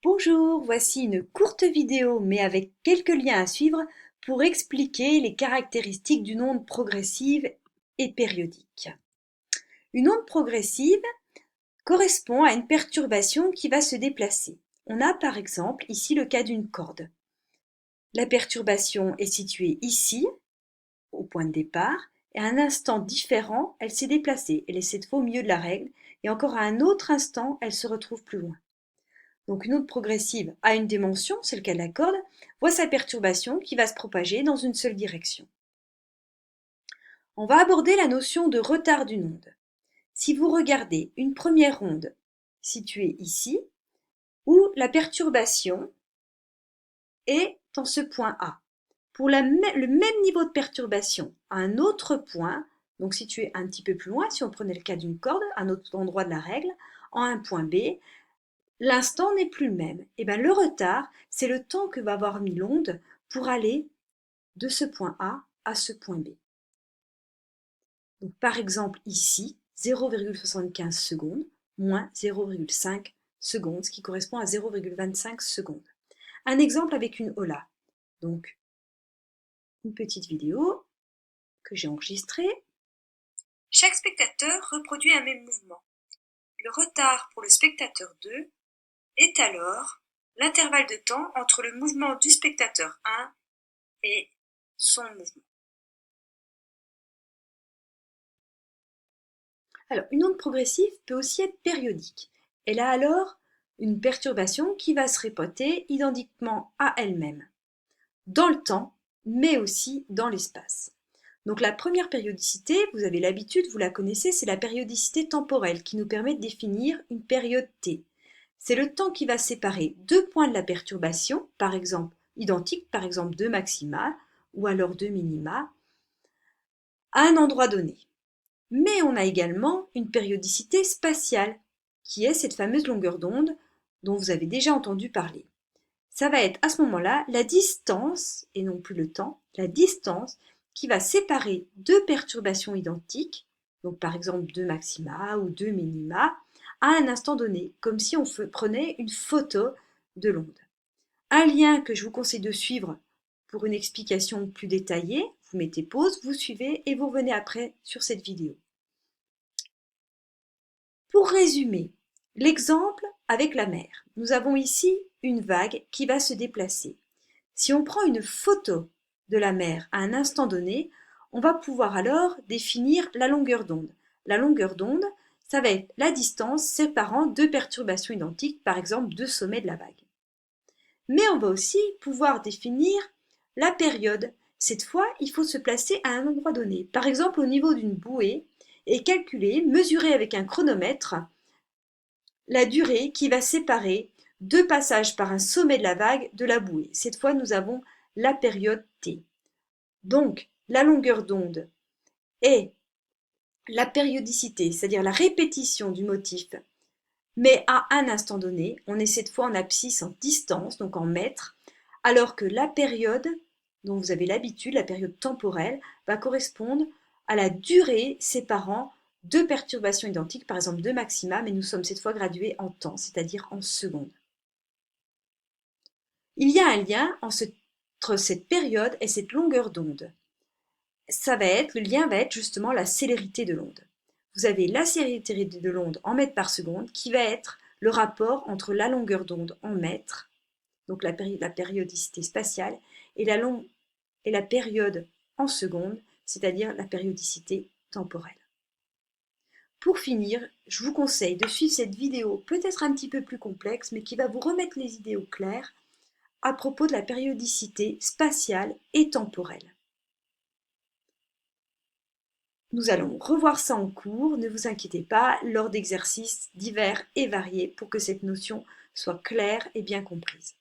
Bonjour, voici une courte vidéo mais avec quelques liens à suivre pour expliquer les caractéristiques d'une onde progressive et périodique. Une onde progressive correspond à une perturbation qui va se déplacer. On a par exemple ici le cas d'une corde. La perturbation est située ici, au point de départ, et à un instant différent, elle s'est déplacée. Elle est cette fois au milieu de la règle, et encore à un autre instant, elle se retrouve plus loin. Donc une onde progressive a une dimension, c'est le cas de la corde, voit sa perturbation qui va se propager dans une seule direction. On va aborder la notion de retard d'une onde. Si vous regardez une première onde située ici, où la perturbation est en ce point A. Pour le même niveau de perturbation à un autre point, donc situé un petit peu plus loin, si on prenait le cas d'une corde, à un autre endroit de la règle, en un point B, l'instant n'est plus le même. Et bien le retard, c'est le temps que va avoir mis l'onde pour aller de ce point A à ce point B. Donc par exemple ici, 0,75 secondes moins 0,5 secondes, ce qui correspond à 0,25 secondes. Un exemple avec une hola. Donc une petite vidéo que j'ai enregistrée. Chaque spectateur reproduit un même mouvement. Le retard pour le spectateur 2 est alors l'intervalle de temps entre le mouvement du spectateur 1 et son mouvement. Alors, une onde progressive peut aussi être périodique. Elle a alors une perturbation qui va se répéter identiquement à elle-même, dans le temps, mais aussi dans l'espace. Donc la première périodicité, vous avez l'habitude, vous la connaissez, c'est la périodicité temporelle qui nous permet de définir une période T. C'est le temps qui va séparer deux points de la perturbation, par exemple identiques, par exemple deux maxima ou alors deux minima, à un endroit donné. Mais on a également une périodicité spatiale, qui est cette fameuse longueur d'onde dont vous avez déjà entendu parler. Ça va être à ce moment-là la distance, et non plus le temps, la distance qui va séparer deux perturbations identiques, donc par exemple deux maxima ou deux minima, à un instant donné, comme si on prenait une photo de l'onde. Un lien que je vous conseille de suivre pour une explication plus détaillée, vous mettez pause, vous suivez et vous revenez après sur cette vidéo. Pour résumer, l'exemple avec la mer. Nous avons ici une vague qui va se déplacer. Si on prend une photo de la mer à un instant donné, on va pouvoir alors définir la longueur d'onde. La longueur d'onde, ça va être la distance séparant deux perturbations identiques, par exemple deux sommets de la vague. Mais on va aussi pouvoir définir la période. Cette fois, il faut se placer à un endroit donné, par exemple au niveau d'une bouée, et calculer, mesurer avec un chronomètre la durée qui va séparer deux passages par un sommet de la vague de la bouée. Cette fois, nous avons la période T. Donc, la longueur d'onde est la périodicité, c'est-à-dire la répétition du motif, mais à un instant donné. On est cette fois en abscisse en distance, donc en mètres, alors que la période dont vous avez l'habitude, la période temporelle, va correspondre à la durée séparant deux perturbations identiques, par exemple deux maxima, mais nous sommes cette fois gradués en temps, c'est-à-dire en secondes. Il y a un lien entre cette période et cette longueur d'onde. Le lien va être justement la célérité de l'onde. Vous avez la célérité de l'onde en mètres par seconde qui va être le rapport entre la longueur d'onde en mètres, donc la périodicité spatiale, et la période en secondes, c'est-à-dire la périodicité temporelle. Pour finir, je vous conseille de suivre cette vidéo peut-être un petit peu plus complexe, mais qui va vous remettre les idées au clair à propos de la périodicité spatiale et temporelle. Nous allons revoir ça en cours, ne vous inquiétez pas, lors d'exercices divers et variés pour que cette notion soit claire et bien comprise.